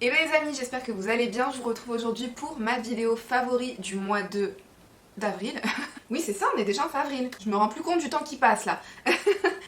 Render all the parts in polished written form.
Hello les amis, j'espère que vous allez bien. Je vous retrouve aujourd'hui pour ma vidéo favori du mois d'avril. Oui, c'est ça, on est déjà en avril. Je me rends plus compte du temps qui passe là.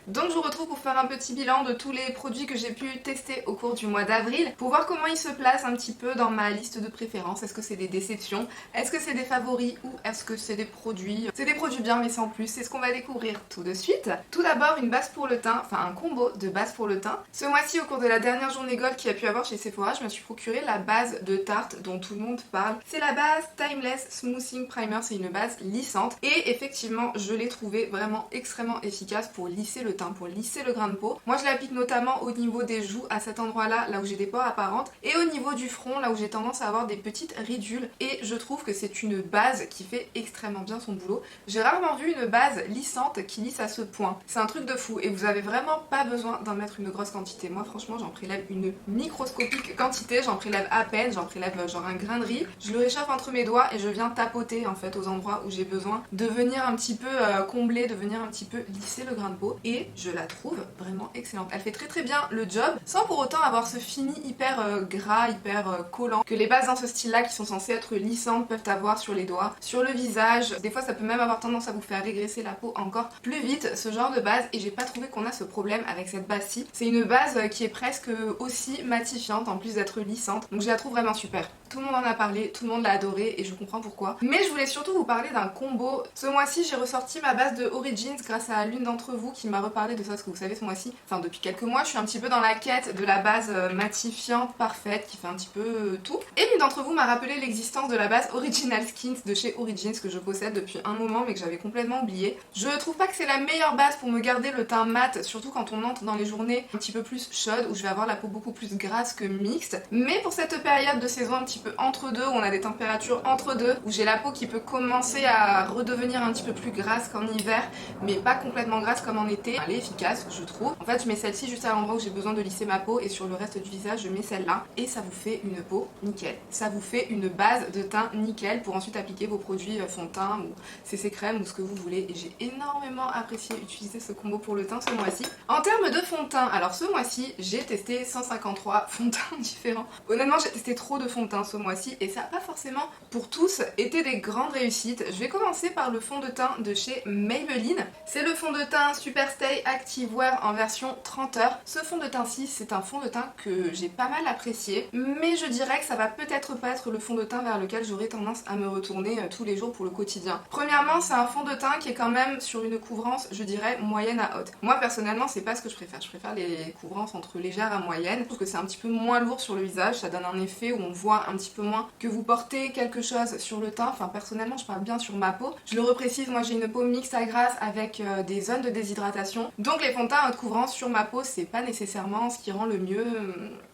Donc je vous retrouve pour faire un petit bilan de tous les produits que j'ai pu tester au cours du mois d'avril, pour voir comment ils se placent un petit peu dans ma liste de préférences. Est-ce que c'est des déceptions? Est-ce que c'est des favoris? Ou est-ce que c'est des produits? C'est des produits bien mais sans plus, c'est ce qu'on va découvrir tout de suite. Tout d'abord une base pour le teint, enfin un combo de base pour le teint. Ce mois-ci, au cours de la dernière journée Gold qu'il y a pu avoir chez Sephora, je me suis procuré la base de Tarte dont tout le monde parle. C'est la base Timeless Smoothing Primer, c'est une base lissante et effectivement je l'ai trouvée vraiment extrêmement efficace pour lisser le teint, pour lisser le grain de peau. Moi je l'applique notamment au niveau des joues, à cet endroit là, là où j'ai des pores apparentes, et au niveau du front, là où j'ai tendance à avoir des petites ridules, et je trouve que c'est une base qui fait extrêmement bien son boulot. J'ai rarement vu une base lissante qui lisse à ce point. C'est un truc de fou et vous avez vraiment pas besoin d'en mettre une grosse quantité. Moi franchement j'en prélève une microscopique quantité, j'en prélève à peine, j'en prélève genre un grain de riz. Je le réchauffe entre mes doigts et je viens tapoter en fait aux endroits où j'ai besoin de venir un petit peu combler, de venir un petit peu lisser le grain de peau, et je la trouve vraiment excellente. Elle fait très bien le job sans pour autant avoir ce fini hyper gras, hyper collant que les bases dans ce style là qui sont censées être lissantes peuvent avoir sur les doigts, sur le visage. Des fois ça peut même avoir tendance à vous faire régresser la peau encore plus vite, ce genre de base, et j'ai pas trouvé qu'on a ce problème avec cette base-ci. C'est une base qui est presque aussi matifiante en plus d'être lissante, donc je la trouve vraiment super. Tout le monde en a parlé, tout le monde l'a adoré et je comprends pourquoi. Mais je voulais surtout vous parler d'un combo. Ce mois-ci j'ai ressorti ma base de Origins grâce à l'une d'entre vous qui m'a reparlé de ça, parce que vous savez ce mois-ci, enfin depuis quelques mois, je suis un petit peu dans la quête de la base matifiante parfaite qui fait un petit peu tout. Et l'une d'entre vous m'a rappelé l'existence de la base Original Skins de chez Origins que je possède depuis un moment mais que j'avais complètement oublié. Je trouve pas que c'est la meilleure base pour me garder le teint mat, surtout quand on entre dans les journées un petit peu plus chaudes où je vais avoir la peau beaucoup plus grasse que mixte. Mais pour cette période de saison un petit peu entre deux, où on a des températures entre deux, où j'ai la peau qui peut commencer à redevenir un petit peu plus grasse qu'en hiver, mais pas complètement grasse comme en été, elle est efficace je trouve. En fait je mets celle-ci juste à l'endroit où j'ai besoin de lisser ma peau, et sur le reste du visage je mets celle-là, et ça vous fait une peau nickel. Ça vous fait une base de teint nickel pour ensuite appliquer vos produits fond de teint ou CC crème ou ce que vous voulez, et j'ai énormément apprécié utiliser ce combo pour le teint ce mois-ci. En termes de fond de teint, alors ce mois-ci j'ai testé 153 fonds de teint différents. Honnêtement j'ai testé trop de fond de teint ce mois-ci et ça n'a pas forcément pour tous été des grandes réussites. Je vais commencer par le fond de teint de chez Maybelline. C'est le fond de teint Super Stay Active Wear en version 30 heures. Ce fond de teint-ci, c'est un fond de teint que j'ai pas mal apprécié, mais je dirais que ça va peut-être pas être le fond de teint vers lequel j'aurais tendance à me retourner tous les jours pour le quotidien. Premièrement, c'est un fond de teint qui est quand même sur une couvrance, je dirais, moyenne à haute. Moi personnellement, c'est pas ce que je préfère. Je préfère les couvrances entre légères à moyenne. Je trouve que c'est un petit peu moins lourd sur le visage, ça donne un effet où on voit un petit peu moins que vous portez quelque chose sur le teint. Enfin personnellement je parle bien sur ma peau. Je le reprécise, moi j'ai une peau mixte à grasse avec des zones de déshydratation. Donc les fonds de teint à haute couvrance sur ma peau c'est pas nécessairement ce qui rend le mieux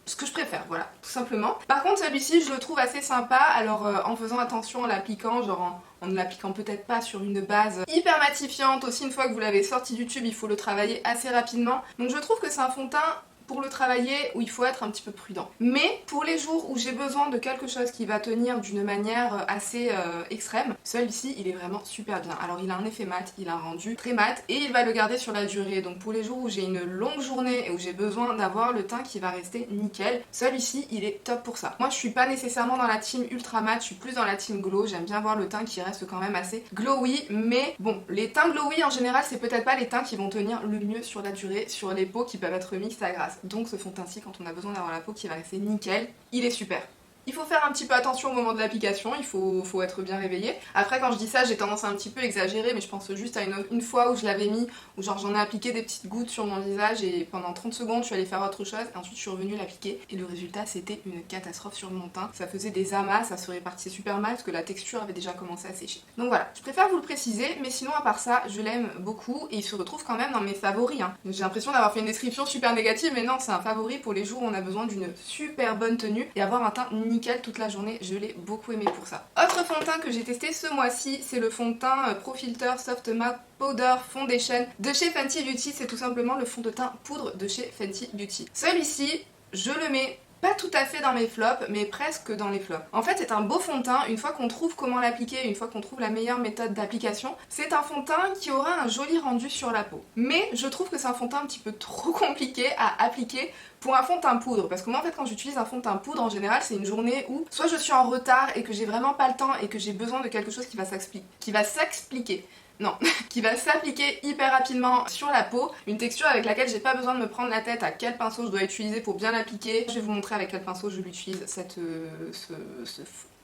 ce que je préfère, voilà, tout simplement. Par contre celui-ci je le trouve assez sympa, alors en faisant attention en l'appliquant, genre en ne l'appliquant peut-être pas sur une base hyper matifiante. Aussi une fois que vous l'avez sorti du tube il faut le travailler assez rapidement. Donc je trouve que c'est un fond de teint pour le travailler où il faut être un petit peu prudent. Mais pour les jours où j'ai besoin de quelque chose qui va tenir d'une manière assez extrême, celui-ci il est vraiment super bien. Alors il a un effet mat, il a un rendu très mat et il va le garder sur la durée. Donc pour les jours où j'ai une longue journée et où j'ai besoin d'avoir le teint qui va rester nickel, celui-ci il est top pour ça. Moi je suis pas nécessairement dans la team ultra mat, je suis plus dans la team glow. J'aime bien voir le teint qui reste quand même assez glowy, mais bon, les teints glowy en général c'est peut-être pas les teints qui vont tenir le mieux sur la durée sur les peaux qui peuvent être mixtes à grasse. Donc ce fond de teint-ci, quand on a besoin d'avoir la peau qui va rester nickel, il est super. Il faut faire un petit peu attention au moment de l'application, il faut être bien réveillé. Après quand je dis ça j'ai tendance à un petit peu exagérer, mais je pense juste à une fois où je l'avais mis, où genre j'en ai appliqué des petites gouttes sur mon visage et pendant 30 secondes je suis allée faire autre chose et ensuite je suis revenue l'appliquer et le résultat c'était une catastrophe sur mon teint. Ça faisait des amas, ça se répartissait super mal parce que la texture avait déjà commencé à sécher. Donc voilà, je préfère vous le préciser, mais sinon à part ça je l'aime beaucoup et il se retrouve quand même dans mes favoris. J'ai l'impression d'avoir fait une description super négative, mais non, c'est un favori pour les jours où on a besoin d'une super bonne tenue et avoir un teint nickel toute la journée, je l'ai beaucoup aimé pour ça. Autre fond de teint que j'ai testé ce mois-ci, c'est le fond de teint Pro Filter Soft Matte Powder Foundation de chez Fenty Beauty. C'est tout simplement le fond de teint poudre de chez Fenty Beauty. Celui-ci, je le mets pas tout à fait dans mes flops, mais presque dans les flops. En fait, c'est un beau fond de teint, une fois qu'on trouve comment l'appliquer, une fois qu'on trouve la meilleure méthode d'application, c'est un fond de teint qui aura un joli rendu sur la peau. Mais je trouve que c'est un fond de teint un petit peu trop compliqué à appliquer pour un fond de teint poudre, parce que moi en fait quand j'utilise un fond de teint poudre en général c'est une journée où soit je suis en retard et que j'ai vraiment pas le temps et que j'ai besoin de quelque chose qui va s'expliquer. Non, qui va s'appliquer hyper rapidement sur la peau, une texture avec laquelle j'ai pas besoin de me prendre la tête à quel pinceau je dois utiliser pour bien l'appliquer. Je vais vous montrer avec quel pinceau je l'utilise,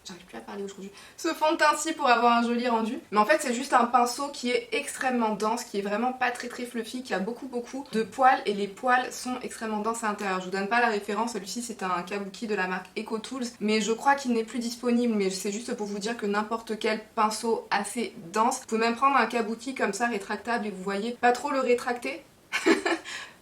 j'arrive plus à parler aujourd'hui, ce fond de teint-ci pour avoir un joli rendu. Mais en fait c'est juste un pinceau qui est extrêmement dense, qui est vraiment pas très fluffy, qui a beaucoup de poils et les poils sont extrêmement denses à l'intérieur. Je vous donne pas la référence, celui-ci c'est un kabuki de la marque EcoTools, mais je crois qu'il n'est plus disponible, mais c'est juste pour vous dire que n'importe quel pinceau assez dense, vous pouvez même prendre un kabuki comme ça rétractable et vous voyez pas trop le rétracter.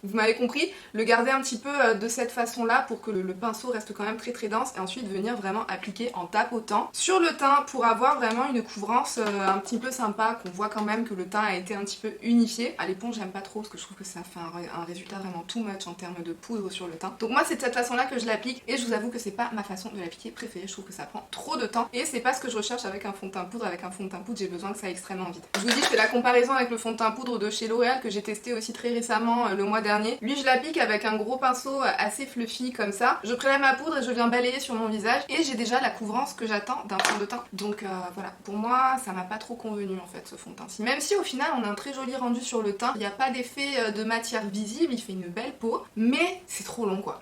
Vous m'avez compris, le garder un petit peu de cette façon là pour que le pinceau reste quand même très dense et ensuite venir vraiment appliquer en tapotant sur le teint pour avoir vraiment une couvrance un petit peu sympa, qu'on voit quand même que le teint a été un petit peu unifié. À l'éponge j'aime pas trop parce que je trouve que ça fait un résultat vraiment too much en termes de poudre sur le teint. Donc moi c'est de cette façon là que je l'applique et je vous avoue que c'est pas ma façon de l'appliquer préférée, je trouve que ça prend trop de temps et c'est pas ce que je recherche avec un fond de teint poudre. Avec un fond de teint poudre j'ai besoin que ça aille extrêmement vite. Je vous dis je fais la comparaison avec le fond de teint poudre de chez L'Oréal que j'ai testé aussi très récemment le mois dernier. Lui je l'applique avec un gros pinceau assez fluffy comme ça. Je prélève ma poudre et je viens balayer sur mon visage et j'ai déjà la couvrance que j'attends d'un fond de teint. Donc voilà, pour moi ça m'a pas trop convenu en fait ce fond de teint-ci. Même si au final on a un très joli rendu sur le teint, il n'y a pas d'effet de matière visible, il fait une belle peau, mais c'est trop long quoi.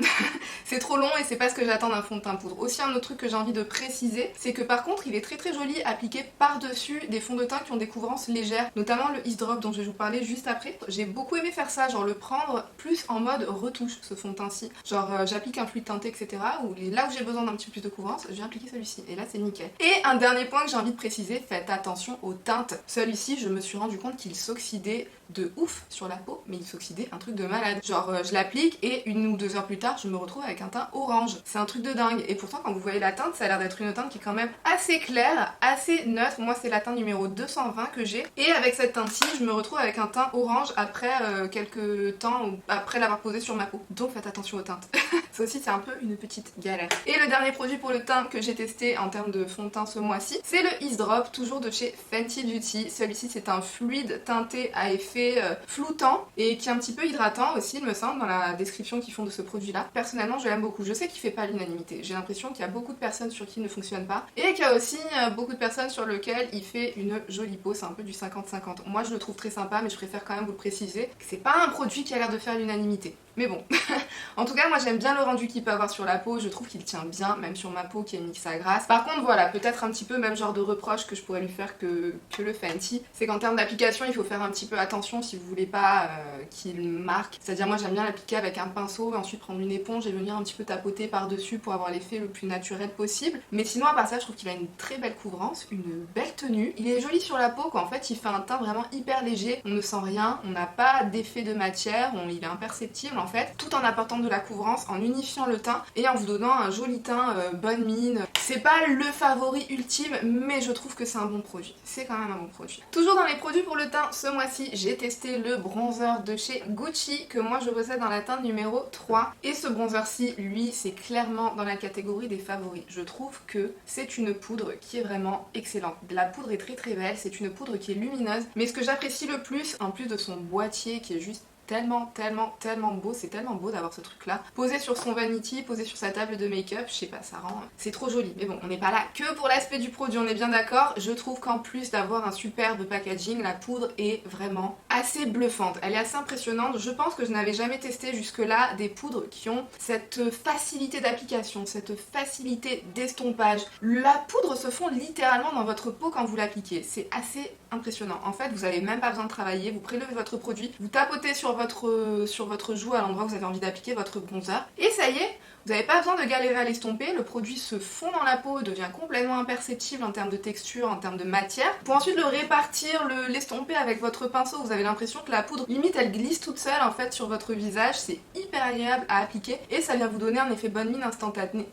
C'est trop long et c'est pas ce que j'attends d'un fond de teint poudre. Aussi un autre truc que j'ai envie de préciser, c'est que par contre il est très joli appliqué par-dessus des fonds de teint qui ont des couvrances légères, notamment le Ease Drop dont je vais vous parler juste après. J'ai beaucoup aimé faire ça, genre le prendre plus en mode retouche ce fond de teint-ci. Genre j'applique un fluide teinté etc. Ou là où j'ai besoin d'un petit peu plus de couvrance, je viens appliquer celui-ci et là c'est nickel. Et un dernier point que j'ai envie de préciser, faites attention aux teintes. Celui-ci je me suis rendu compte qu'il s'oxydait de ouf sur la peau, mais il s'oxydait un truc de malade. Genre je l'applique et 1 ou 2 heures plus tard je me retrouve avec un teint orange. C'est un truc de dingue. Et pourtant quand vous voyez la teinte, ça a l'air d'être une teinte qui est quand même assez claire, assez neutre. Moi c'est la teinte numéro 220 que j'ai. Et avec cette teinte-ci, je me retrouve avec un teint orange après quelques temps, après l'avoir posé sur ma peau. Donc faites attention aux teintes. Ça aussi c'est un peu une petite galère. Et le dernier produit pour le teint que j'ai testé en termes de fond de teint ce mois-ci, c'est le Ease Drop, toujours de chez Fenty Beauty. Celui-ci c'est un fluide teinté à effet floutant et qui est un petit peu hydratant aussi, il me semble, dans la description qu'ils font de ce produit-là. Personnellement je l'aime beaucoup. Je sais qu'il fait pas l'unanimité. J'ai l'impression qu'il y a beaucoup de personnes sur qui il ne fonctionne pas et qu'il y a aussi beaucoup de personnes sur lesquelles il fait une jolie peau. C'est un peu du 50-50. Moi je le trouve très sympa, mais je préfère quand même vous le préciser que c'est pas un produit qui a l'air de faire l'unanimité. Mais bon, en tout cas moi j'aime bien le rendu qu'il peut avoir sur la peau, je trouve qu'il tient bien, même sur ma peau qui est mix à grasse. Par contre voilà, peut-être un petit peu même genre de reproche que je pourrais lui faire que le Fenty, c'est qu'en termes d'application il faut faire un petit peu attention si vous voulez pas qu'il marque. C'est-à-dire moi j'aime bien l'appliquer avec un pinceau, et ensuite prendre une éponge et venir un petit peu tapoter par dessus pour avoir l'effet le plus naturel possible. Mais sinon à part ça je trouve qu'il a une très belle couvrance, une belle tenue. Il est joli sur la peau quoi, en fait il fait un teint vraiment hyper léger, on ne sent rien, on n'a pas d'effet de matière, il est imperceptible en fait, tout en apportant de la couvrance, en unifiant le teint et en vous donnant un joli teint bonne mine. C'est pas le favori ultime, mais je trouve que c'est un bon produit. C'est quand même un bon produit. Toujours dans les produits pour le teint, ce mois-ci, j'ai testé le bronzer de chez Gucci que moi je possède dans la teinte numéro 3. Et ce bronzer-ci, lui, c'est clairement dans la catégorie des favoris. Je trouve que c'est une poudre qui est vraiment excellente. La poudre est très belle, c'est une poudre qui est lumineuse. Mais ce que j'apprécie le plus, en plus de son boîtier qui est juste tellement beau, c'est tellement beau d'avoir ce truc là posé sur son vanity, posé sur sa table de make-up, je sais pas, ça rend, c'est trop joli. Mais bon, on n'est pas là que pour l'aspect du produit, on est bien d'accord. Je trouve qu'en plus d'avoir un superbe packaging, la poudre est vraiment assez bluffante, elle est assez impressionnante. Je pense que je n'avais jamais testé jusque là des poudres qui ont cette facilité d'application, cette facilité d'estompage. La poudre se fond littéralement dans votre peau quand vous l'appliquez, c'est assez impressionnant. En fait vous n'avez même pas besoin de travailler, vous prélevez votre produit, vous tapotez sur votre joue à l'endroit où vous avez envie d'appliquer votre bronzer et ça y est, vous n'avez pas besoin de galérer à l'estomper, le produit se fond dans la peau, devient complètement imperceptible en termes de texture, en termes de matière. Pour ensuite le répartir, l'estomper avec votre pinceau, vous avez l'impression que la poudre, limite elle glisse toute seule en fait sur votre visage, c'est hyper agréable à appliquer et ça vient vous donner un effet bonne mine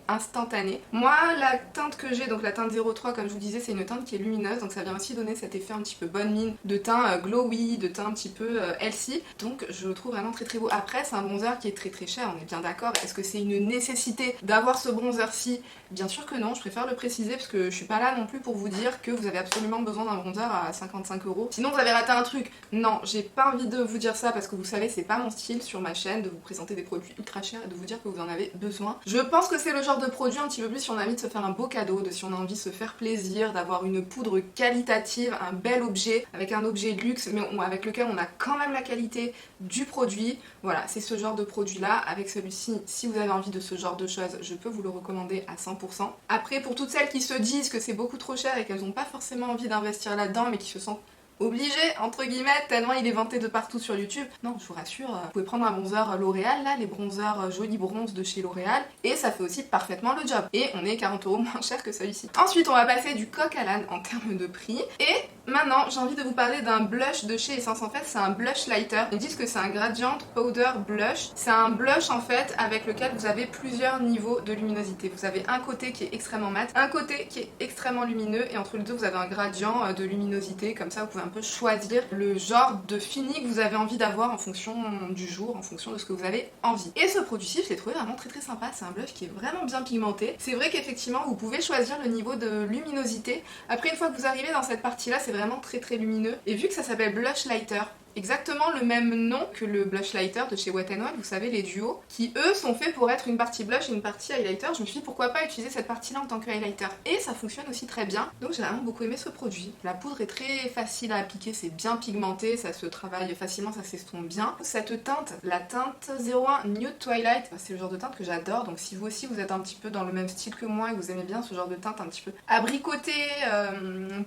instantané. Moi la teinte que j'ai, donc la teinte 03 comme je vous disais, c'est une teinte qui est lumineuse, donc ça vient aussi donner cet effet un petit peu bonne mine, de teint glowy, de teint un petit peu healthy, donc je le trouve vraiment très beau. Après c'est un bronzer qui est très cher, on est bien d'accord, est-ce que c'est une nécessité nécessité d'avoir ce bronzer-ci? Bien sûr que non, je préfère le préciser parce que je suis pas là non plus pour vous dire que vous avez absolument besoin d'un bronzer à 55 €. Sinon vous avez raté un truc. Non, j'ai pas envie de vous dire ça parce que vous savez, c'est pas mon style sur ma chaîne de vous présenter des produits ultra chers et de vous dire que vous en avez besoin. Je pense que c'est le genre de produit un petit peu plus si on a envie de se faire un beau cadeau, de si on a envie de se faire plaisir, d'avoir une poudre qualitative, un bel objet, avec un objet de luxe, mais avec lequel on a quand même la qualité du produit. Voilà, c'est ce genre de produit là. Avec celui-ci, si vous avez envie de ce genre de choses, je peux vous le recommander à 100%. Après, pour toutes celles qui se disent que c'est beaucoup trop cher et qu'elles n'ont pas forcément envie d'investir là-dedans, mais qui se sentent obligé entre guillemets tellement il est vanté de partout sur YouTube. Non, je vous rassure, vous pouvez prendre un bronzer L'Oréal là, les bronzers Joli Bronze de chez L'Oréal, et ça fait aussi parfaitement le job. Et on est 40 € moins cher que celui-ci. Ensuite, on va passer du coq à l'âne en termes de prix. Et maintenant, j'ai envie de vous parler d'un blush de chez Essence. En fait, c'est un blush lighter. Ils disent que c'est un gradient powder blush. C'est un blush en fait avec lequel vous avez plusieurs niveaux de luminosité. Vous avez un côté qui est extrêmement mat, un côté qui est extrêmement lumineux, et entre les deux vous avez un gradient de luminosité. Comme ça, vous pouvez un peu choisir le genre de fini que vous avez envie d'avoir en fonction du jour, en fonction de ce que vous avez envie. Et ce produit-ci, je l'ai trouvé vraiment très sympa. C'est un blush qui est vraiment bien pigmenté. C'est vrai qu'effectivement, vous pouvez choisir le niveau de luminosité. Après, une fois que vous arrivez dans cette partie-là, c'est vraiment très lumineux. Et vu que ça s'appelle Blush Lighter, exactement le même nom que le blush lighter de chez Wet n Wild, vous savez, les duos, qui eux sont faits pour être une partie blush et une partie highlighter. Je me suis dit pourquoi pas utiliser cette partie là en tant que highlighter, et ça fonctionne aussi très bien. Donc j'ai vraiment beaucoup aimé ce produit. La poudre est très facile à appliquer, c'est bien pigmenté, ça se travaille facilement, ça s'estompe bien. Cette teinte, la teinte 01 Nude Twilight, c'est le genre de teinte que j'adore, donc si vous aussi vous êtes un petit peu dans le même style que moi et que vous aimez bien ce genre de teinte un petit peu abricoté,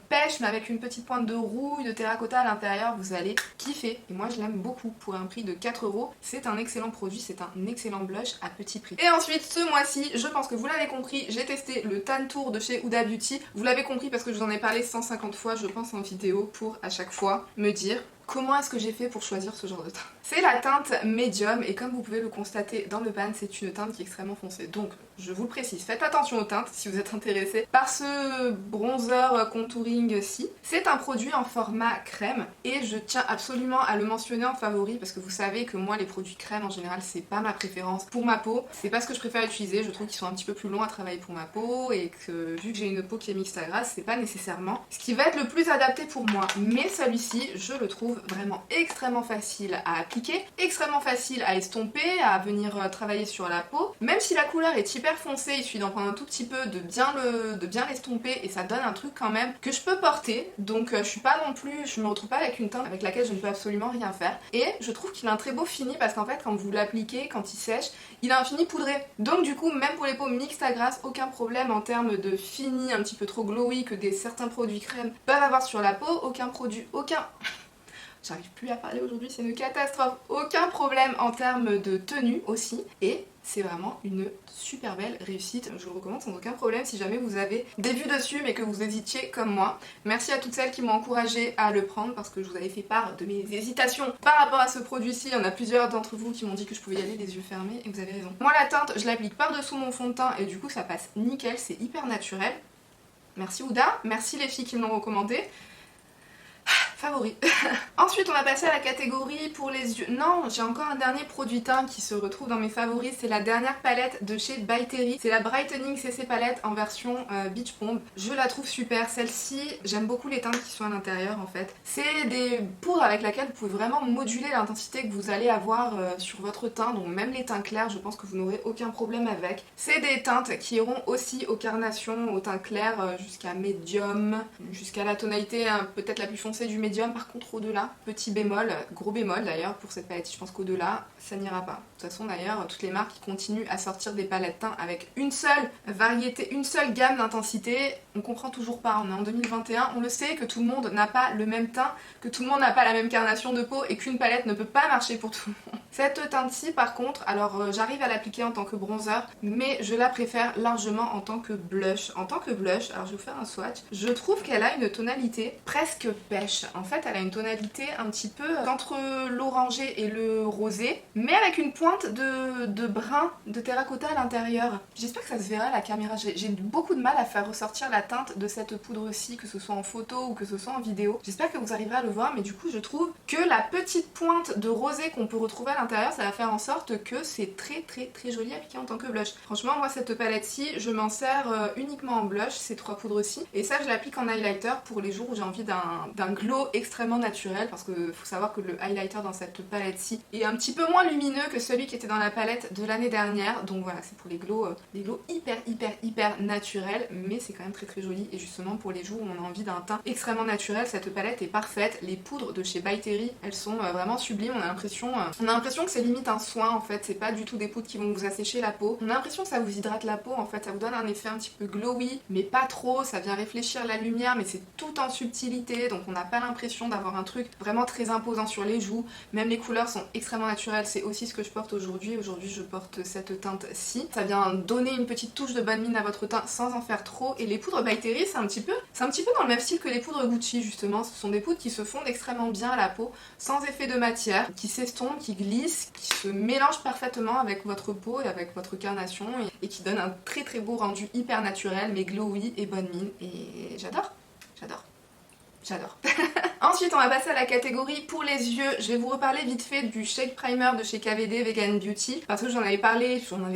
pêche, mais avec une petite pointe de rouille, de terracotta à l'intérieur, vous allez kiffer. Et moi je l'aime beaucoup. Pour un prix de 4 €, c'est un excellent produit, c'est un excellent blush à petit prix. Et ensuite, ce mois-ci, je pense que vous l'avez compris, j'ai testé le Tan Tour de chez Huda Beauty. Vous l'avez compris parce que je vous en ai parlé 150 fois, je pense, en vidéo, pour à chaque fois me dire comment est-ce que j'ai fait pour choisir ce genre de teinte. C'est la teinte médium, et comme vous pouvez le constater dans le pan, c'est une teinte qui est extrêmement foncée. Donc, je vous le précise, faites attention aux teintes si vous êtes intéressé par ce bronzer contouring-ci. C'est un produit en format crème, et je tiens absolument à le mentionner en favori parce que vous savez que moi, les produits crème en général, c'est pas ma préférence pour ma peau. C'est pas ce que je préfère utiliser, je trouve qu'ils sont un petit peu plus longs à travailler pour ma peau, et que vu que j'ai une peau qui est mixte à grasse, c'est pas nécessairement ce qui va être le plus adapté pour moi. Mais celui-ci, je le trouve vraiment extrêmement facile à appliquer, extrêmement facile à estomper, à venir travailler sur la peau. Même si la couleur est hyper foncée, il suffit d'en prendre un tout petit peu, de bien l'estomper, et ça donne un truc quand même que je peux porter. Donc je suis pas non plus, je me retrouve pas avec une teinte avec laquelle je ne peux absolument rien faire. Et je trouve qu'il a un très beau fini parce qu'en fait quand vous l'appliquez, quand il sèche, il a un fini poudré. Donc du coup, même pour les peaux mixtes à grasse, aucun problème en termes de fini un petit peu trop glowy que certains produits crème peuvent avoir sur la peau. J'arrive plus à parler aujourd'hui, c'est une catastrophe. Aucun problème en termes de tenue aussi. Et c'est vraiment une super belle réussite. Je vous le recommande sans aucun problème si jamais vous avez des vues dessus mais que vous hésitiez comme moi. Merci à toutes celles qui m'ont encouragée à le prendre parce que je vous avais fait part de mes hésitations par rapport à ce produit-ci. Il y en a plusieurs d'entre vous qui m'ont dit que je pouvais y aller les yeux fermés, et vous avez raison. Moi, la teinte, je l'applique par-dessous mon fond de teint et du coup ça passe nickel, c'est hyper naturel. Merci Huda, merci les filles qui me l'ont recommandé. Favori. Ensuite on va passer à la catégorie pour les yeux. Non, j'ai encore un dernier produit teint qui se retrouve dans mes favoris. C'est la dernière palette de chez By Terry. C'est la Brightening CC palette en version Beach Bomb. Je la trouve super. Celle-ci, j'aime beaucoup les teintes qui sont à l'intérieur en fait. C'est des poudres avec lesquelles vous pouvez vraiment moduler l'intensité que vous allez avoir sur votre teint. Donc même les teints clairs, je pense que vous n'aurez aucun problème avec. C'est des teintes qui iront aussi aux carnations, au teint clair jusqu'à médium, jusqu'à la tonalité peut-être la plus foncée du médium. Par contre au-delà, petit bémol, gros bémol d'ailleurs pour cette palette, je pense qu'au-delà ça n'ira pas. De toute façon d'ailleurs toutes les marques qui continuent à sortir des palettes teints avec une seule variété, une seule gamme d'intensité, on comprend toujours pas. On est en 2021, on le sait que tout le monde n'a pas le même teint, que tout le monde n'a pas la même carnation de peau et qu'une palette ne peut pas marcher pour tout le monde. Cette teinte-ci par contre, alors j'arrive à l'appliquer en tant que bronzer, mais je la préfère largement en tant que blush. En tant que blush, alors je vais vous faire un swatch, je trouve qu'elle a une tonalité presque pêche. En fait, elle a une tonalité un petit peu entre l'orangé et le rosé, mais avec une pointe de brun, de terracotta à l'intérieur. J'espère que ça se verra à la caméra. J'ai beaucoup de mal à faire ressortir la teinte de cette poudre-ci, que ce soit en photo ou que ce soit en vidéo. J'espère que vous arriverez à le voir, mais du coup, je trouve que la petite pointe de rosé qu'on peut retrouver à l'intérieur, ça va faire en sorte que c'est très joli à appliquer en tant que blush. Franchement, moi, cette palette-ci, je m'en sers uniquement en blush, ces 3 poudres-ci. Et ça, je l'applique en highlighter pour les jours où j'ai envie d'un glow extrêmement naturel, parce que faut savoir que le highlighter dans cette palette-ci est un petit peu moins lumineux que celui qui était dans la palette de l'année dernière. Donc voilà, c'est pour les glows hyper naturels, mais c'est quand même très joli. Et justement, pour les jours où on a envie d'un teint extrêmement naturel, cette palette est parfaite. Les poudres de chez By Terry, elles sont vraiment sublimes. On a l'impression que c'est limite un soin en fait. C'est pas du tout des poudres qui vont vous assécher la peau. On a l'impression que ça vous hydrate la peau en fait. Ça vous donne un effet un petit peu glowy, mais pas trop. Ça vient réfléchir la lumière, mais c'est tout en subtilité. Donc on n'a pas l'impression d'avoir un truc vraiment très imposant sur les joues. Même les couleurs sont extrêmement naturelles. C'est aussi ce que je porte aujourd'hui. Aujourd'hui, je porte cette teinte-ci. Ça vient donner une petite touche de bonne mine à votre teint sans en faire trop. Et les poudres By Terry, c'est un petit peu dans le même style que les poudres Gucci justement. Ce sont des poudres qui se fondent extrêmement bien à la peau, sans effet de matière, qui s'estompent, qui glissent, qui se mélangent parfaitement avec votre peau et avec votre carnation et qui donnent un très beau rendu hyper naturel mais glowy et bonne mine. Et j'adore. Ensuite, on va passer à la catégorie pour les yeux. Je vais vous reparler vite fait du Shake Primer de chez KVD Vegan Beauty parce que j'en avais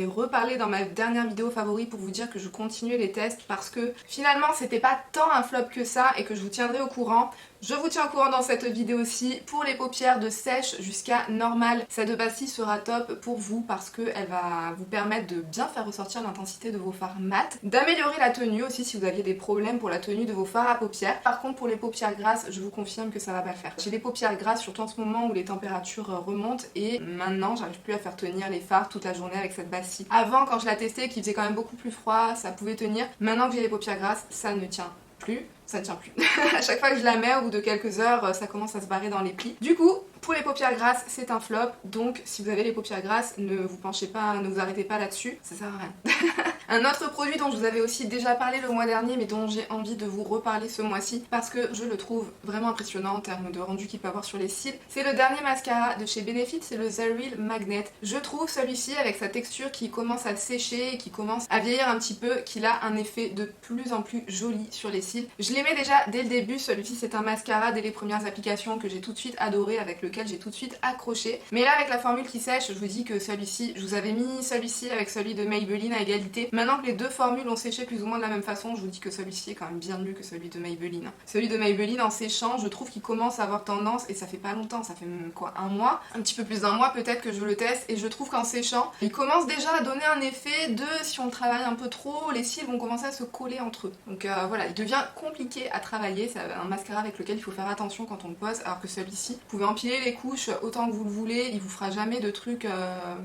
reparlé dans ma dernière vidéo favori pour vous dire que je continuais les tests parce que finalement c'était pas tant un flop que ça et que je vous tiendrai au courant. Je vous tiens au courant dans cette vidéo aussi. Pour les paupières de sèche jusqu'à normale, cette base-ci sera top pour vous parce qu'elle va vous permettre de bien faire ressortir l'intensité de vos fards mat, d'améliorer la tenue aussi si vous aviez des problèmes pour la tenue de vos fards à paupières. Par contre, pour les paupières grasses, je vous confirme que ça va pas le faire. J'ai des paupières grasses surtout en ce moment où les températures remontent et maintenant j'arrive plus à faire tenir les fards toute la journée avec cette base-ci. Avant, quand je la testais, qui faisait quand même beaucoup plus froid, ça pouvait tenir. Maintenant que j'ai les paupières grasses, ça ne tient plus. Ça ne tient plus. À chaque fois que je la mets, au bout de quelques heures, ça commence à se barrer dans les plis. Du coup, pour les paupières grasses, c'est un flop. Donc, si vous avez les paupières grasses, ne vous penchez pas, ne vous arrêtez pas là-dessus. Ça sert à rien. Un autre produit dont je vous avais aussi déjà parlé le mois dernier, mais dont j'ai envie de vous reparler ce mois-ci, parce que je le trouve vraiment impressionnant en termes de rendu qu'il peut avoir sur les cils. C'est le dernier mascara de chez Benefit, c'est le The Real Magnet. Je trouve celui-ci, avec sa texture qui commence à sécher, qui commence à vieillir un petit peu, qu'il a un effet de plus en plus joli sur les cils. Je l'aimais déjà dès le début, celui-ci c'est un mascara dès les premières applications que j'ai tout de suite adoré, avec lequel j'ai tout de suite accroché. Mais là avec la formule qui sèche, je vous dis que celui-ci, je vous avais mis celui-ci avec celui de Maybelline à égalité. Maintenant que les deux formules ont séché plus ou moins de la même façon, je vous dis que celui-ci est quand même bien mieux que celui de Maybelline. Celui de Maybelline en séchant, je trouve qu'il commence à avoir tendance, et ça fait pas longtemps, ça fait quoi, un mois, un petit peu plus d'un mois peut-être que je le teste, et je trouve qu'en séchant, il commence déjà à donner un effet de si on travaille un peu trop, les cils vont commencer à se coller entre eux. Donc voilà, il devient compliqué à travailler, c'est un mascara avec lequel il faut faire attention quand on le pose, alors que celui-ci, vous pouvez empiler les couches autant que vous le voulez, il vous fera jamais de trucs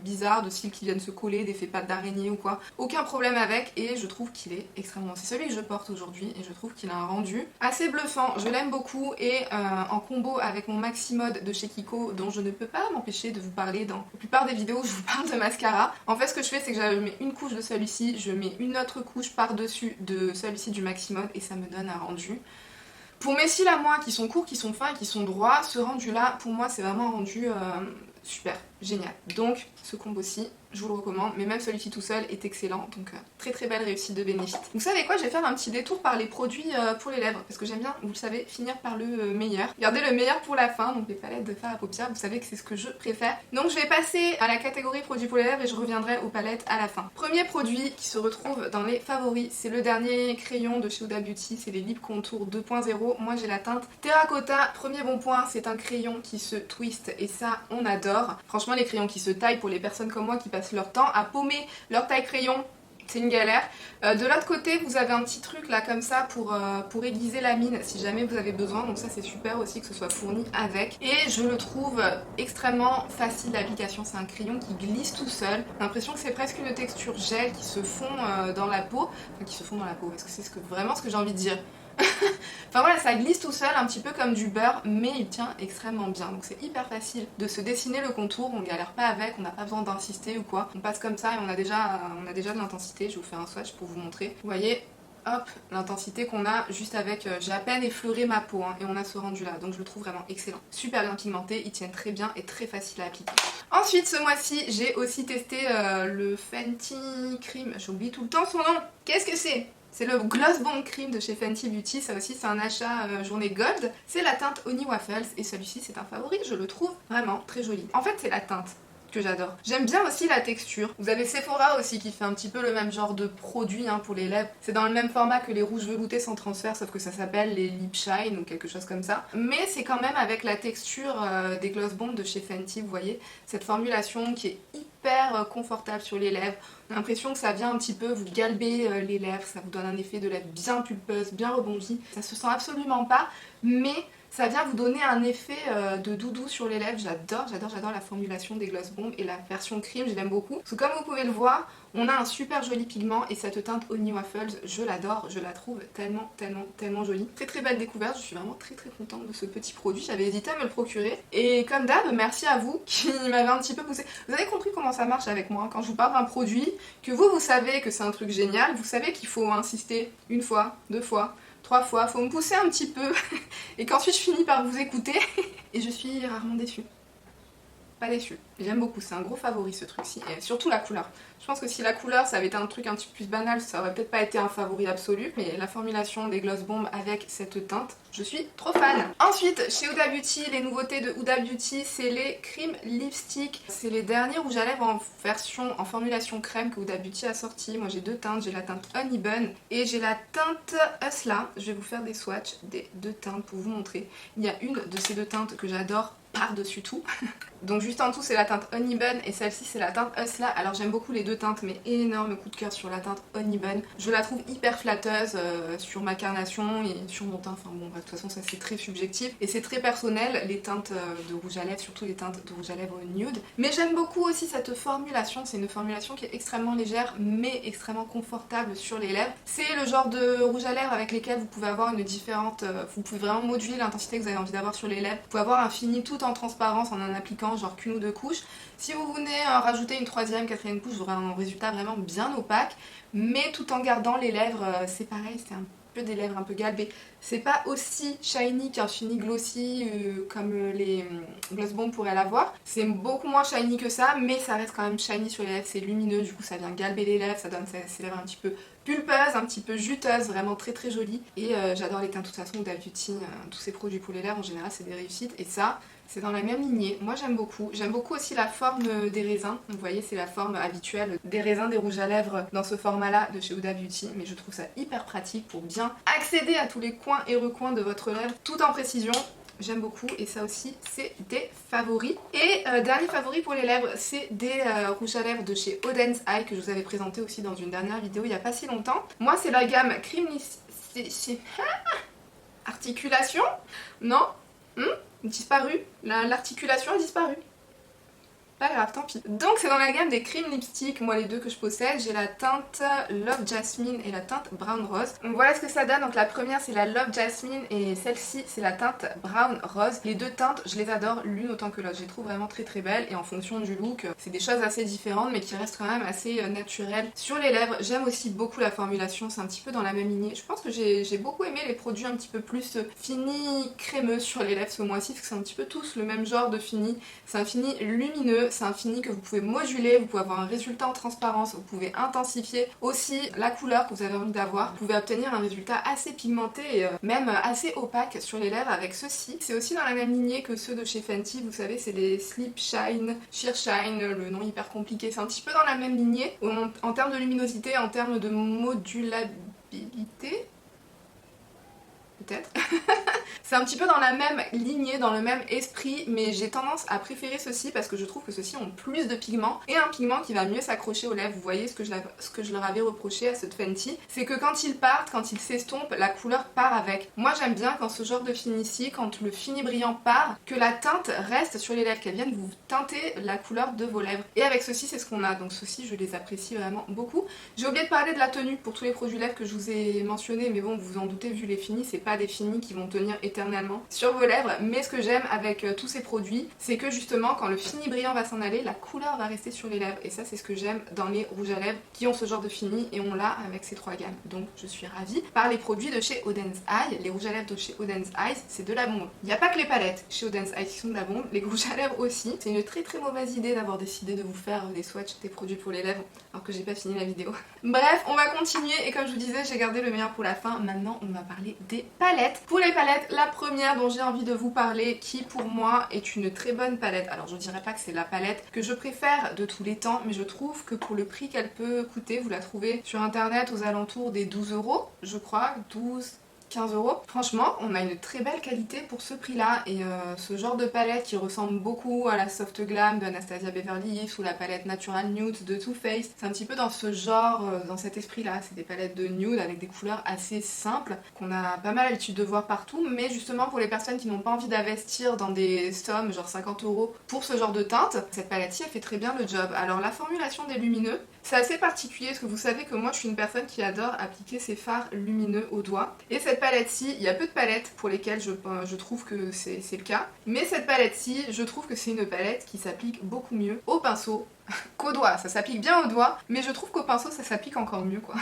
bizarres, de cils qui viennent se coller, d'effets pattes d'araignée ou quoi. Aucun problème avec, et je trouve qu'il est extrêmement... C'est celui que je porte aujourd'hui, et je trouve qu'il a un rendu assez bluffant, je l'aime beaucoup, et en combo avec mon Maxi Mode de chez Kiko, dont je ne peux pas m'empêcher de vous parler dans la plupart des vidéos où je vous parle de mascara. En fait, ce que je fais, c'est que je mets une couche de celui-ci, je mets une autre couche par-dessus de celui-ci du Maxi Mode, et ça me donne un rendu. Pour mes cils à moi, qui sont courts, qui sont fins et qui sont droits, ce rendu-là, pour moi, c'est vraiment un rendu super, génial. Donc, ce combo-ci, je vous le recommande, mais même celui-ci tout seul est excellent, donc très belle réussite de Benefit. Vous savez quoi, je vais faire un petit détour par les produits pour les lèvres, parce que j'aime bien, vous le savez, finir par le meilleur. Gardez le meilleur pour la fin, donc les palettes de fard à paupières, vous savez que c'est ce que je préfère. Donc je vais passer à la catégorie produits pour les lèvres et je reviendrai aux palettes à la fin. Premier produit qui se retrouve dans les favoris, c'est le dernier crayon de chez Huda Beauty, c'est les Lip Contour 2.0. Moi j'ai la teinte Terracotta. Premier bon point, c'est un crayon qui se twist et ça on adore. Franchement, les crayons qui se taillent, pour les personnes comme moi qui passent leur temps à paumer leur taille crayon, c'est une galère. De l'autre côté, vous avez un petit truc là comme ça pour aiguiser la mine si jamais vous avez besoin. Donc ça c'est super aussi que ce soit fourni avec. Et je le trouve extrêmement facile d'application. C'est un crayon qui glisse tout seul. J'ai l'impression que c'est presque une texture gel qui se fond dans la peau. Enfin qui se fond dans la peau, parce que c'est vraiment ce que j'ai envie de dire. Enfin voilà, ça glisse tout seul, un petit peu comme du beurre, mais il tient extrêmement bien. Donc c'est hyper facile de se dessiner le contour, on galère pas avec, on n'a pas besoin d'insister ou quoi. On passe comme ça et on a déjà de l'intensité. Je vous fais un swatch pour vous montrer. Vous voyez, hop, l'intensité qu'on a juste avec, j'ai à peine effleuré ma peau hein, et on a ce rendu là, donc je le trouve vraiment excellent. Super bien pigmenté, ils tiennent très bien et très facile à appliquer. Ensuite ce mois-ci j'ai aussi testé le Fenty Cream, j'oublie tout le temps son nom. Qu'est-ce que c'est? C'est le Gloss Bomb Cream de chez Fenty Beauty, ça aussi c'est un achat journée gold. C'est la teinte Honey Waffles et celui-ci c'est un favori, je le trouve vraiment très joli. En fait c'est la teinte que j'adore. J'aime bien aussi la texture. Vous avez Sephora aussi qui fait un petit peu le même genre de produit hein, pour les lèvres. C'est dans le même format que les rouges veloutés sans transfert, sauf que ça s'appelle les Lip Shine ou quelque chose comme ça. Mais c'est quand même avec la texture des Gloss Bomb de chez Fenty, vous voyez, cette formulation qui est hyper confortable sur les lèvres. On a l'impression que ça vient un petit peu vous galber les lèvres, ça vous donne un effet de lèvres bien pulpeuse, bien rebondi. Ça se sent absolument pas, mais ça vient vous donner un effet de doudou sur les lèvres. J'adore la formulation des Gloss Bomb et la version cream, je l'aime beaucoup. Parce que comme vous pouvez le voir, on a un super joli pigment et cette teinte Honey Waffles, je l'adore, je la trouve tellement jolie. Très belle découverte, je suis vraiment très contente de ce petit produit. J'avais hésité à me le procurer. Et comme d'hab, merci à vous qui m'avez un petit peu poussé. Vous avez compris comment ça marche avec moi, hein, quand je vous parle d'un produit, que vous savez que c'est un truc génial, vous savez qu'il faut insister une fois, deux fois, 3 fois, faut me pousser un petit peu et qu'ensuite je finis par vous écouter et je suis rarement déçue. Pas déçue. J'aime beaucoup, c'est un gros favori ce truc-ci et surtout la couleur. Je pense que si la couleur ça avait été un truc un petit peu plus banal, ça aurait peut-être pas été un favori absolu, mais la formulation des Gloss Bomb avec cette teinte, je suis trop fan. Ensuite, chez Huda Beauty, les nouveautés de Huda Beauty, c'est les Cream Lipstick. C'est les derniers rouges à lèvres en formulation crème que Huda Beauty a sorti. Moi j'ai deux teintes, j'ai la teinte Honey Bun et j'ai la teinte Hustla. Je vais vous faire des swatchs des deux teintes pour vous montrer. Il y a une de ces deux teintes que j'adore par-dessus tout. Donc juste en dessous c'est la teinte Honey Bun et celle-ci c'est la teinte Hustla. Alors j'aime beaucoup les deux teintes mais énorme coup de cœur sur la teinte Honey Bun. Je la trouve hyper flatteuse sur ma carnation et sur mon teint. Enfin bon bref, de toute façon ça c'est très subjectif et c'est très personnel les teintes de rouge à lèvres, surtout les teintes de rouge à lèvres nude. Mais j'aime beaucoup aussi cette formulation, c'est une formulation qui est extrêmement légère mais extrêmement confortable sur les lèvres. C'est le genre de rouge à lèvres avec lesquels vous pouvez avoir une différente... vous pouvez vraiment moduler l'intensité que vous avez envie d'avoir sur les lèvres. Vous pouvez avoir un fini tout en transparence en appliquant genre qu'une ou deux couches. Si vous venez rajouter une troisième, quatrième couche, vous aurez un résultat vraiment bien opaque, mais tout en gardant les lèvres, c'est pareil, c'est un peu des lèvres un peu galbées. C'est pas aussi shiny qu'un fini glossy comme les Gloss Bomb pourraient l'avoir. C'est beaucoup moins shiny que ça, mais ça reste quand même shiny sur les lèvres, c'est lumineux, du coup ça vient galber les lèvres, ça donne ces lèvres un petit peu pulpeuse, un petit peu juteuse, vraiment très jolie. Et j'adore les teintes de toute façon, Huda Beauty, tous ces produits pour les lèvres en général c'est des réussites. Et ça, c'est dans la même lignée. Moi j'aime beaucoup. J'aime beaucoup aussi la forme des raisins. Vous voyez c'est la forme habituelle des raisins des rouges à lèvres dans ce format là de chez Huda Beauty. Mais je trouve ça hyper pratique pour bien accéder à tous les coins et recoins de votre lèvre tout en précision. J'aime beaucoup et ça aussi c'est des favoris. Et dernier favori pour les lèvres, c'est des rouges à lèvres de chez Odense Eye que je vous avais présenté aussi dans une dernière vidéo il n'y a pas si longtemps. Moi c'est la gamme Cream Lipstick... Articulation? Non? Disparu. L'articulation a disparu. Pas grave, tant pis. Donc c'est dans la gamme des cream lipstick, moi les deux que je possède, j'ai la teinte Love Jasmine et la teinte Brown Rose. Donc voilà ce que ça donne, donc la première c'est la Love Jasmine et celle-ci c'est la teinte Brown Rose. Les deux teintes je les adore l'une autant que l'autre, je les trouve vraiment très belles et en fonction du look c'est des choses assez différentes mais qui restent quand même assez naturelles sur les lèvres. J'aime aussi beaucoup la formulation, c'est un petit peu dans la même lignée. Je pense que j'ai beaucoup aimé les produits un petit peu plus finis, crémeux sur les lèvres ce mois-ci parce que c'est un petit peu tous le même genre de fini. C'est un fini lumineux. C'est un fini que vous pouvez moduler, vous pouvez avoir un résultat en transparence, vous pouvez intensifier aussi la couleur que vous avez envie d'avoir. Vous pouvez obtenir un résultat assez pigmenté et même assez opaque sur les lèvres avec ceci. C'est aussi dans la même lignée que ceux de chez Fenty, vous savez c'est les Slip Shine, Sheer Shine, le nom hyper compliqué. C'est un petit peu dans la même lignée en termes de luminosité, en termes de modulabilité. Peut-être. C'est un petit peu dans la même lignée, dans le même esprit, mais j'ai tendance à préférer ceux-ci parce que je trouve que ceux-ci ont plus de pigment et un pigment qui va mieux s'accrocher aux lèvres. Vous voyez ce que je leur avais reproché à ce Fenty, c'est que quand ils partent, quand ils s'estompent, la couleur part avec. Moi j'aime bien quand ce genre de fini-ci, quand le fini brillant part, que la teinte reste sur les lèvres, qu'elle vienne vous teinter la couleur de vos lèvres. Et avec ceux-ci c'est ce qu'on a, donc ceux-ci je les apprécie vraiment beaucoup. J'ai oublié de parler de la tenue pour tous les produits lèvres que je vous ai mentionnés, mais bon vous vous en doutez vu les finis, c'est pas pas des finis qui vont tenir éternellement sur vos lèvres, mais ce que j'aime avec tous ces produits, c'est que justement quand le fini brillant va s'en aller, la couleur va rester sur les lèvres, et ça c'est ce que j'aime dans les rouges à lèvres qui ont ce genre de fini, et on l'a avec ces trois gammes. Donc je suis ravie par les produits de chez Oden's Eye. Les rouges à lèvres de chez Oden's Eye, c'est de la bombe. Il n'y a pas que les palettes chez Oden's Eye qui sont de la bombe, les rouges à lèvres aussi. C'est une très très mauvaise idée d'avoir décidé de vous faire des swatchs des produits pour les lèvres alors que j'ai pas fini la vidéo. Bref, on va continuer, et comme je vous disais, j'ai gardé le meilleur pour la fin. Maintenant on va parler des palettes. Pour les palettes, la première dont j'ai envie de vous parler, qui pour moi est une très bonne palette. Alors je dirais pas que c'est la palette que je préfère de tous les temps, mais je trouve que pour le prix qu'elle peut coûter, vous la trouvez sur internet aux alentours des 12 €, je crois, 12-15 €. Franchement, on a une très belle qualité pour ce prix-là, et ce genre de palette qui ressemble beaucoup à la Soft Glam de Anastasia Beverly Hills ou la palette Natural Nude de Too Faced, c'est un petit peu dans ce genre, dans cet esprit-là. C'est des palettes de nude avec des couleurs assez simples qu'on a pas mal l'habitude de voir partout, mais justement pour les personnes qui n'ont pas envie d'investir dans des sommes genre 50 € pour ce genre de teinte, cette palette-ci elle fait très bien le job. Alors la formulation des lumineux, c'est assez particulier parce que vous savez que moi je suis une personne qui adore appliquer ses fards lumineux au doigt, et cette palette-ci, il y a peu de palettes pour lesquelles je trouve que c'est le cas, mais cette palette-ci, je trouve que c'est une palette qui s'applique beaucoup mieux au pinceau qu'au doigt. Ça s'applique bien au doigt, mais je trouve qu'au pinceau ça s'applique encore mieux quoi.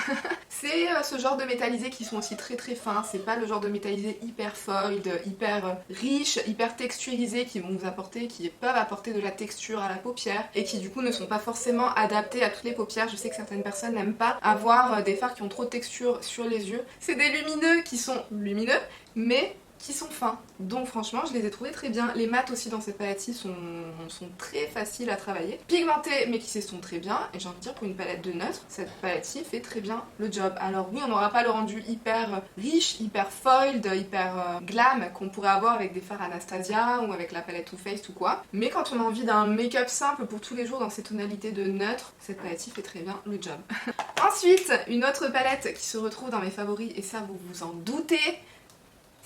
C'est ce genre de métallisés qui sont aussi très très fins, c'est pas le genre de métallisés hyper foiled, hyper riches, hyper texturisés qui vont vous apporter, qui peuvent apporter de la texture à la paupière et qui du coup ne sont pas forcément adaptés à toutes les paupières. Je sais que certaines personnes n'aiment pas avoir des fards qui ont trop de texture sur les yeux. C'est des lumineux qui sont lumineux, mais qui sont fins. Donc franchement, je les ai trouvés très bien. Les mats aussi dans cette palette-ci sont très faciles à travailler. Pigmentés, mais qui s'estompent très bien. Et j'ai envie de dire, pour une palette de neutre, cette palette-ci fait très bien le job. Alors oui, on n'aura pas le rendu hyper riche, hyper foiled, hyper glam qu'on pourrait avoir avec des fards Anastasia ou avec la palette Too Faced ou quoi. Mais quand on a envie d'un make-up simple pour tous les jours dans ces tonalités de neutre, cette palette-ci fait très bien le job. Ensuite, une autre palette qui se retrouve dans mes favoris, et ça vous vous en doutez,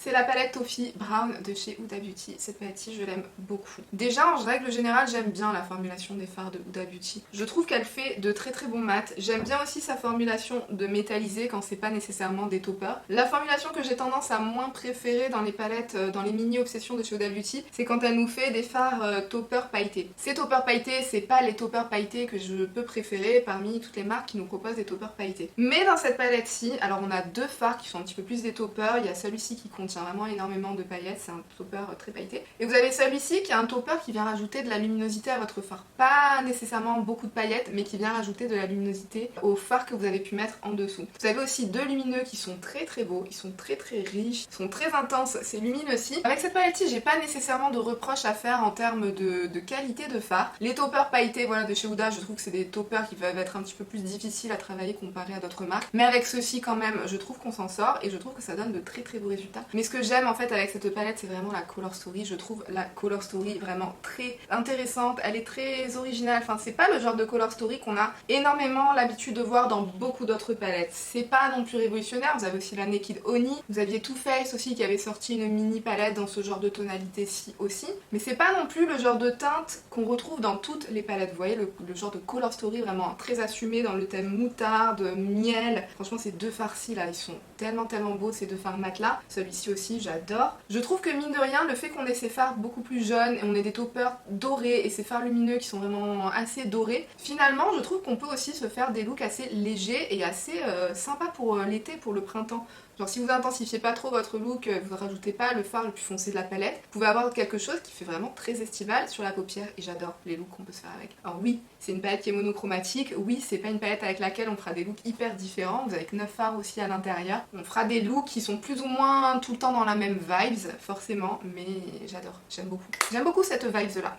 c'est la palette Toffee Brown de chez Huda Beauty. Cette palette-ci, je l'aime beaucoup. Déjà, en règle générale, j'aime bien la formulation des fards de Huda Beauty. Je trouve qu'elle fait de très très bons mats. J'aime bien aussi sa formulation de métallisé quand c'est pas nécessairement des toppers. La formulation que j'ai tendance à moins préférer dans les palettes, dans les mini obsessions de chez Huda Beauty, c'est quand elle nous fait des fards toppers pailletés. Ces toppers pailletés, c'est pas les toppers pailletés que je peux préférer parmi toutes les marques qui nous proposent des toppers pailletés. Mais dans cette palette-ci, alors on a deux fards qui sont un petit peu plus des toppers. Il y a celui-ci qui contient vraiment énormément de paillettes, c'est un topper très pailleté. Et vous avez celui-ci qui est un topper qui vient rajouter de la luminosité à votre fard. Pas nécessairement beaucoup de paillettes, mais qui vient rajouter de la luminosité au fard que vous avez pu mettre en dessous. Vous avez aussi deux lumineux qui sont très très beaux, ils sont très très riches, ils sont très intenses, c'est lumineux aussi. Avec cette palette-ci, j'ai pas nécessairement de reproches à faire en termes de qualité de fard. Les toppers pailletés voilà, de chez Huda, je trouve que c'est des toppers qui peuvent être un petit peu plus difficiles à travailler comparé à d'autres marques. Mais avec ceux-ci quand même, je trouve qu'on s'en sort et je trouve que ça donne de très très beaux résultats. Mais ce que j'aime en fait avec cette palette, c'est vraiment la color story. Je trouve la color story vraiment très intéressante, elle est très originale. Enfin, c'est pas le genre de color story qu'on a énormément l'habitude de voir dans beaucoup d'autres palettes. C'est pas non plus révolutionnaire. Vous avez aussi la Naked Honey, vous aviez Too Faced aussi qui avait sorti une mini palette dans ce genre de tonalité-ci aussi. Mais c'est pas non plus le genre de teinte qu'on retrouve dans toutes les palettes. Vous voyez le genre de color story vraiment très assumé dans le thème moutarde, miel. Franchement, ces deux fards-ci là, ils sont tellement beaux ces deux fards mat là. Celui-ci aussi, j'adore. Je trouve que mine de rien, le fait qu'on ait ces fards beaucoup plus jaunes et on ait des toppers dorés et ces fards lumineux qui sont vraiment assez dorés, finalement je trouve qu'on peut aussi se faire des looks assez légers et assez sympas pour l'été, pour le printemps. Genre si vous intensifiez pas trop votre look, vous rajoutez pas le fard le plus foncé de la palette, vous pouvez avoir quelque chose qui fait vraiment très estival sur la paupière et j'adore les looks qu'on peut se faire avec. Alors oui, c'est une palette qui est monochromatique, oui c'est pas une palette avec laquelle on fera des looks hyper différents, vous avez que 9 fards aussi à l'intérieur. On fera des looks qui sont plus ou moins tout le temps dans la même vibes, forcément, mais j'adore, j'aime beaucoup. J'aime beaucoup cette vibes là.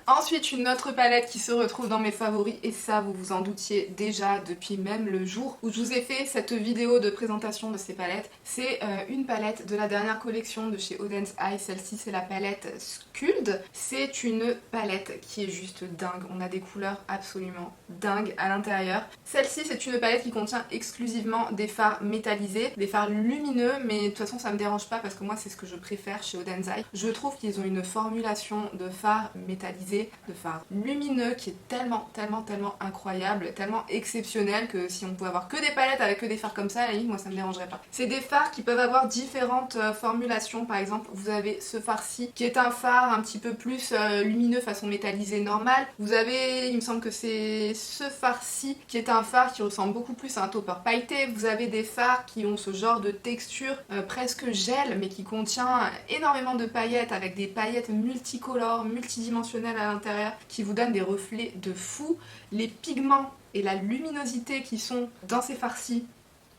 Ensuite une autre palette qui se retrouve dans mes favoris et ça vous vous en doutiez déjà depuis même le jour où je vous ai fait cette vidéo de présentation de ces palettes. C'est une palette de la dernière collection de chez Oden's Eye, celle-ci c'est la palette Skuld. C'est une palette qui est juste dingue, on a des couleurs absolument dingues à l'intérieur. Celle-ci c'est une palette qui contient exclusivement des fards métallisés, des fards lumineux, mais de toute façon ça me dérange dérange pas parce que moi c'est ce que je préfère chez Odenzai. Je trouve qu'ils ont une formulation de fard métallisé, de fard lumineux qui est tellement incroyable, tellement exceptionnel que si on pouvait avoir que des palettes avec que des fards comme ça, à la limite moi ça me dérangerait pas. C'est des fards qui peuvent avoir différentes formulations. Par exemple vous avez ce fard-ci qui est un fard un petit peu plus lumineux façon métallisée normale. Vous avez, il me semble que c'est ce fard-ci qui est un fard qui ressemble beaucoup plus à un topper pailleté. Vous avez des fards qui ont ce genre de texture presque gel mais qui contient énormément de paillettes avec des paillettes multicolores, multidimensionnelles à l'intérieur qui vous donnent des reflets de fou. Les pigments et la luminosité qui sont dans ces fards-ci,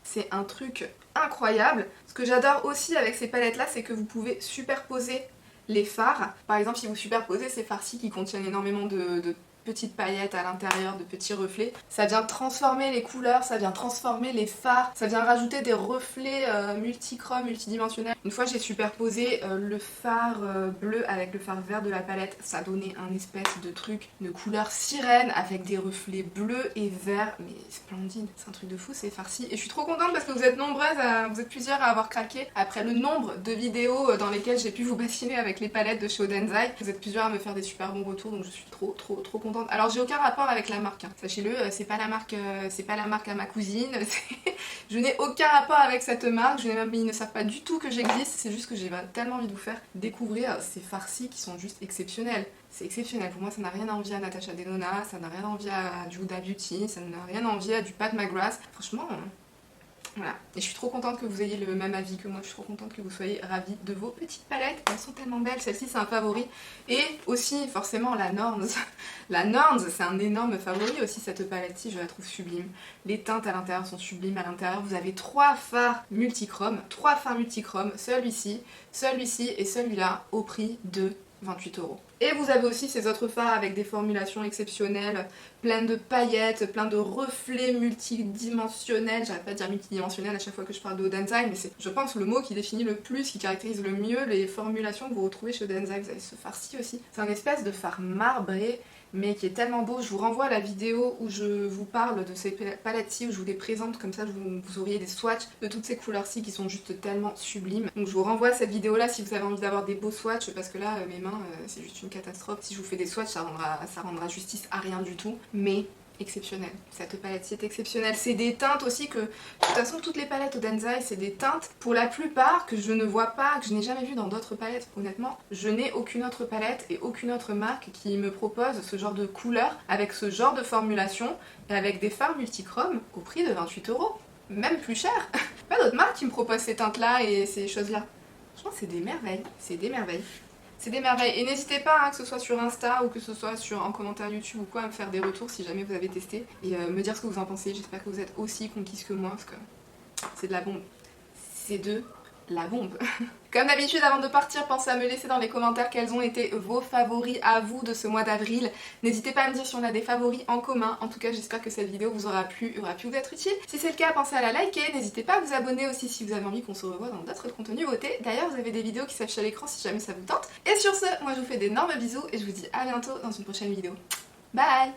c'est un truc incroyable. Ce que j'adore aussi avec ces palettes là, c'est que vous pouvez superposer les fards. Par exemple, si vous superposez ces fards-ci qui contiennent énormément de petites paillettes à l'intérieur, de petits reflets, ça vient transformer les couleurs, ça vient transformer les fards, ça vient rajouter des reflets multichromes, multidimensionnels. Une fois j'ai superposé le fard bleu avec le fard vert de la palette, ça donnait un espèce de truc, de couleur sirène avec des reflets bleus et verts, mais splendide, c'est un truc de fou ces farcis. Et je suis trop contente parce que vous êtes nombreuses, vous êtes plusieurs à avoir craqué après le nombre de vidéos dans lesquelles j'ai pu vous bassiner avec les palettes de chez Odenzai. Vous êtes plusieurs à me faire des super bons retours, donc je suis trop contente. Alors j'ai aucun rapport avec la marque, hein. Sachez-le, c'est pas la marque à ma cousine, je n'ai aucun rapport avec cette marque, ils ne savent pas du tout que j'existe, c'est juste que j'ai tellement envie de vous faire découvrir ces farcis qui sont juste exceptionnels. C'est exceptionnel, pour moi ça n'a rien à envier à Natasha Denona, ça n'a rien à envier à du Huda Beauty, ça n'a rien à envier à du Pat McGrath, franchement... Voilà, et je suis trop contente que vous ayez le même avis que moi, je suis trop contente que vous soyez ravis de vos petites palettes, elles sont tellement belles, celle-ci c'est un favori. Et aussi forcément la Norns, la Norns c'est un énorme favori aussi cette palette-ci, je la trouve sublime. Les teintes à l'intérieur sont sublimes, à l'intérieur vous avez 3 fards multichromes, celui-ci et celui-là au prix de 28 €. Et vous avez aussi ces autres fards avec des formulations exceptionnelles, pleines de paillettes, plein de reflets multidimensionnels. J'arrête pas de dire multidimensionnel à chaque fois que je parle de Odenzai, mais c'est, je pense, le mot qui définit le plus, qui caractérise le mieux les formulations que vous retrouvez chez Odenzai. Vous avez ce fard-ci aussi. C'est un espèce de fard marbré, mais qui est tellement beau. Je vous renvoie à la vidéo où je vous parle de ces palettes-ci, où je vous les présente, comme ça vous auriez des swatchs de toutes ces couleurs-ci qui sont juste tellement sublimes. Donc je vous renvoie à cette vidéo-là si vous avez envie d'avoir des beaux swatchs, parce que là, mes mains, c'est juste une catastrophe. Si je vous fais des swatchs, ça rendra justice à rien du tout. Mais exceptionnel, cette palette-ci est exceptionnelle. C'est des teintes aussi que, de toute façon toutes les palettes Odenzai c'est des teintes pour la plupart que je ne vois pas, que je n'ai jamais vu dans d'autres palettes. Honnêtement, je n'ai aucune autre palette et aucune autre marque qui me propose ce genre de couleur avec ce genre de formulation et avec des fards multichromes au prix de 28 €. Même plus cher. Pas d'autres marques qui me proposent ces teintes là et ces choses là. Franchement c'est des merveilles, c'est des merveilles. C'est des merveilles. Et n'hésitez pas, hein, que ce soit sur Insta ou que ce soit en commentaire YouTube ou quoi, à me faire des retours si jamais vous avez testé et me dire ce que vous en pensez. J'espère que vous êtes aussi conquise que moi parce que c'est de la bombe. C'est de la bombe. Comme d'habitude, avant de partir, pensez à me laisser dans les commentaires quels ont été vos favoris à vous de ce mois d'avril. N'hésitez pas à me dire si on a des favoris en commun. En tout cas, j'espère que cette vidéo vous aura pu vous être utile. Si c'est le cas, pensez à la liker. N'hésitez pas à vous abonner aussi si vous avez envie qu'on se revoie dans d'autres contenus beauté. D'ailleurs, vous avez des vidéos qui s'affichent à l'écran si jamais ça vous tente. Et sur ce, moi je vous fais d'énormes bisous et je vous dis à bientôt dans une prochaine vidéo. Bye!